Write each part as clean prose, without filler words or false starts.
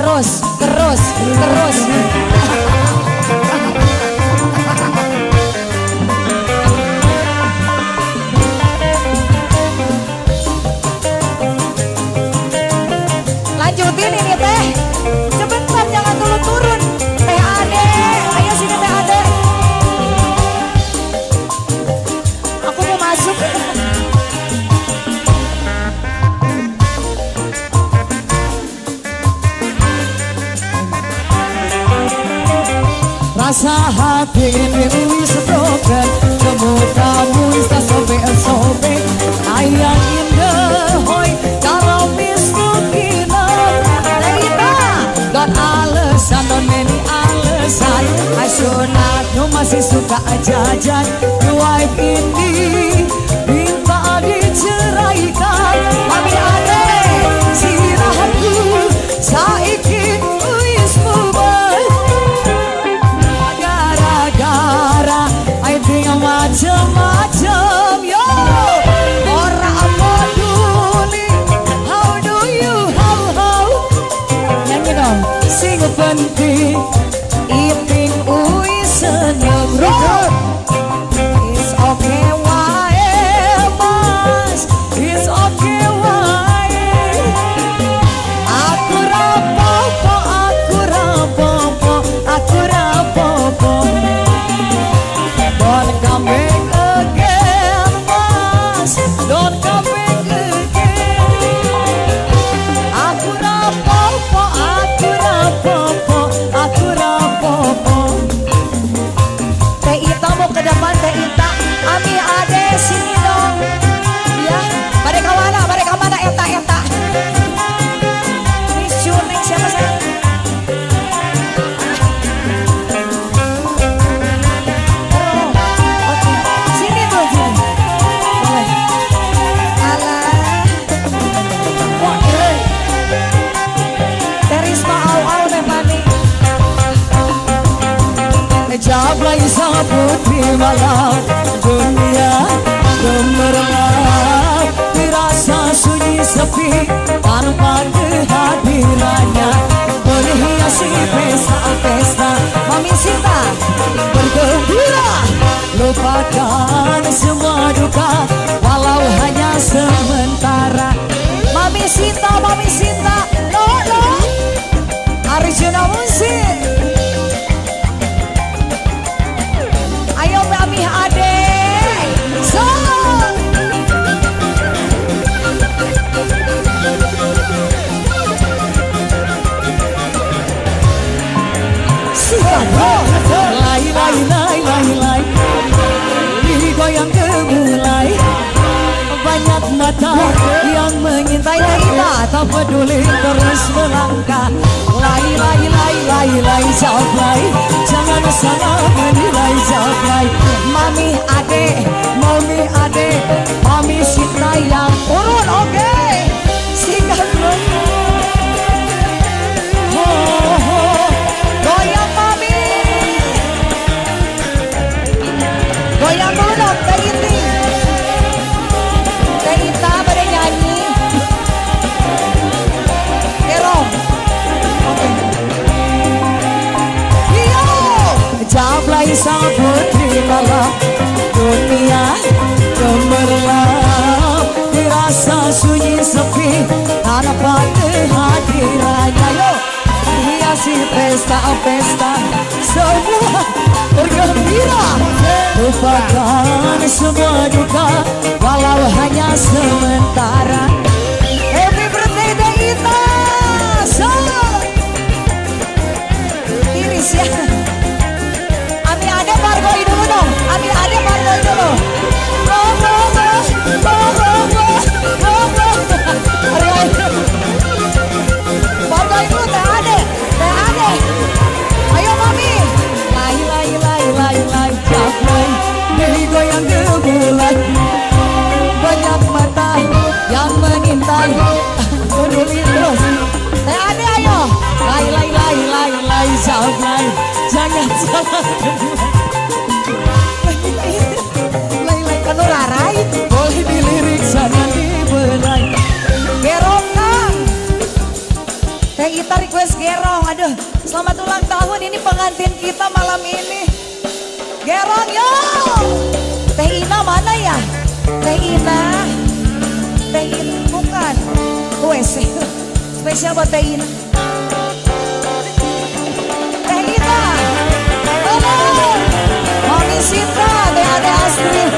terus. Lanjutin ini teh. Sebentar jangan dulu turun. Teh Ade, ayo sini Teh Ade. Aku mau masuk. Rasa hati ini wis broken, kamu tak sobek-sobek. Ayang indah, hoi, kalau miskinan. Lerita, Don alasan, don many alasan. Asyonatu masih suka jajan. Wife ini minta diceraikan. Mami Ade, Sirahku saiki wis bubar. Gara-gara idea macam-macam yo. Ora peduli. How do you how nyanyi dong. sing penting iping wis seneng roh. It's okay wae mas. It's okay wae. Aku rapopo. Don't come back again, mas. Don't come back again. Aku rapopo. Teh Ita mau ke depan Teh Ita. Ami Ade sini dong. Ya, mereka mana Eta. Miss Juning siapa saya? Oke, sini tuh sini. Boleh. Alah. Wah, keren. Terisma au nemani. Jablay sa putri malam dunia gemerlap, dirasa sunyi sepi tanpa kehadirannya, berhiasi pesta-pesta. Mami Sinta. Bergembira, lupakan semua duka walau hanya sementara. Mami Sinta. No. Arjuna Musik. Ayo Mami Ade. Song. Lai digoyang gemulai, banyak mata yang mengintai kita, tak peduli terus melangkah. Lai jablay, jangan salah menilai jablay. Mami Ade. Mami Sinta yang Turun oke. Singkat dulu. Goyang Mami. Goyang dulu dong Teh Iti. Teh Ita pada nyanyi. Kerong. Oke. Iyo. jablay sa putri malam dunia gemerlap, dirasa sunyi sepi tanpa kehadirannya. Yo, hiasi pesta-pesta, semua bergembira, lupakan semua duka walau hanya sementara. Happy birthday Teh Ita. Iris ya. Ami Ade bargoi dulu dong. Bargoi dulu Teh Ade. Ayo Mami. Lai jablay, digoyang gemulai, banyak mata yang mengintai, peduli terus. Teh Ade ayo. Lai jablay, jangan salah. Lai kanu larai. Boleh dilirik jangan dibelai. Gerong Kang. Teh Ita request Gerong. Aduh, selamat ulang tahun, ini pengantin kita malam ini. Gerong yo. Teh Ina mana ya? Teh Ina. Teh Ina bukan. WC. Spesial buat Teh Ina. Teh Ina. Halo. Mami Sinta, Teh Ade Astrid.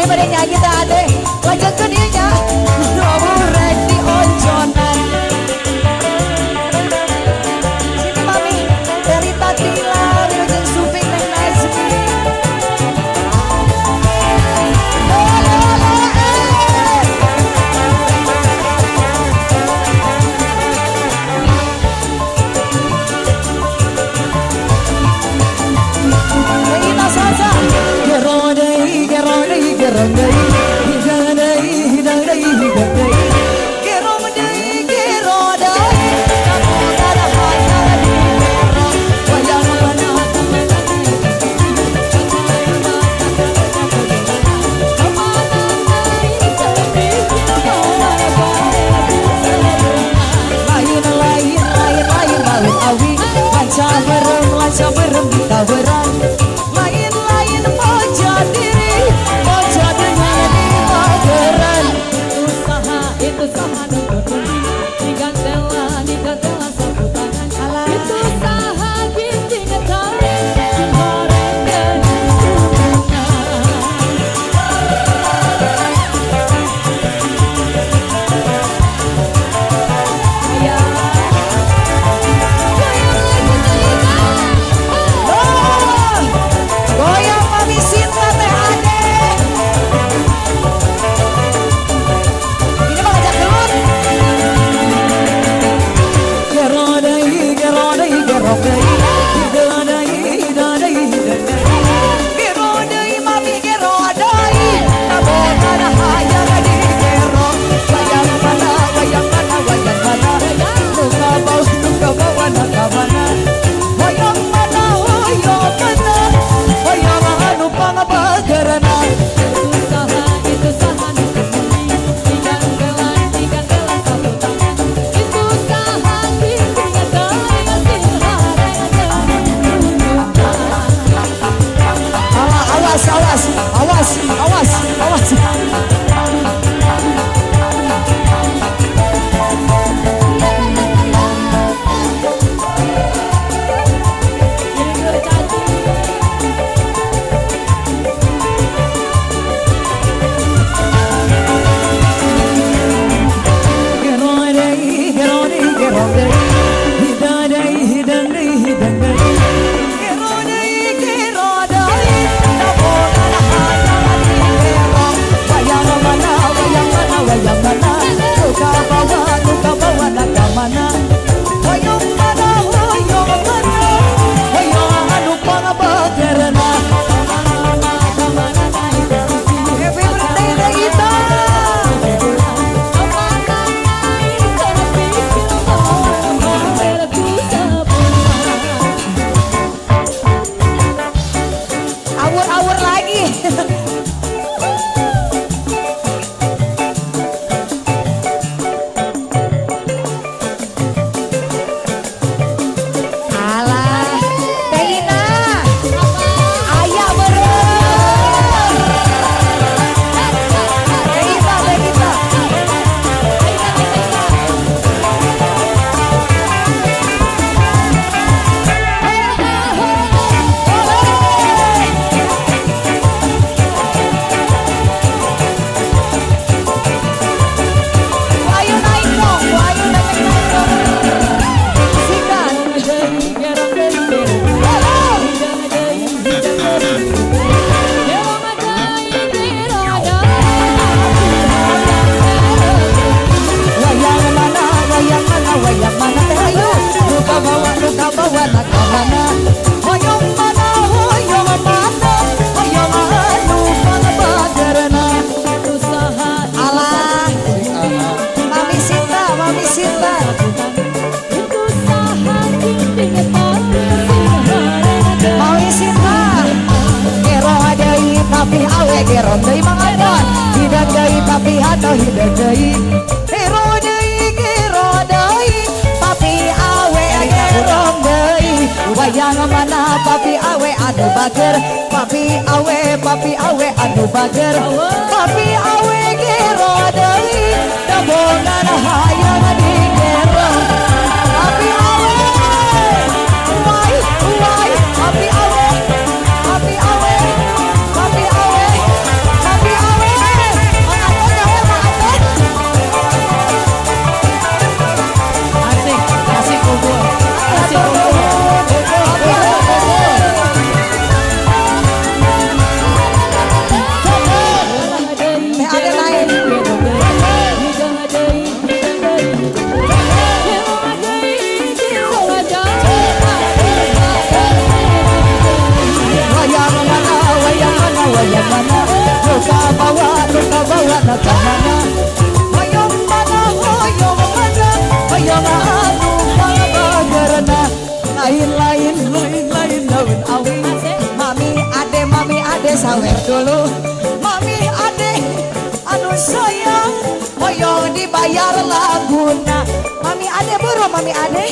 Pada nyanyi Teh Ade, lanjut ke dia nya. Rek di onconan. Sini mami, dari Tatila, Wilujeng Suping Neng Nazmi. Kita saja. Gerodei, gerodei, gerodei, gerodei, gerodei, gerodei. Gerodei, gerodei, kamu ada hanya di gerong. Wayang mana lain awi, lanca berem di taweran. Lain moja diri, moja dengan di mageran. Itu saha nonton digantela sapu tangan. Itu saha ginting tarik goreng ya. mana hoyong mana hoyong mana hoyong anu pangabagerna usaha alah Mami Sinta itu usaha ginding Mami Sinta gero deui tapi awe gero deui Mang Adon hideung deui tapi hado hideung deui gero deui tapi awe gero deui wayang mana papi awe anu bager papi awe anu bager papi awe gero deui dabongan hayang di gero papi awe wai papi awe papi awe papi awe papi awe Mang Adon jahe Mang Adon asik kubur ada lain wayang mana luka bawa nakah mana hoyong mana hoyong anu pangabagerna lain daun awi mami ade sawer dulu mami ade anu sayang hoyong dibayar laguna mami ade buru mami ade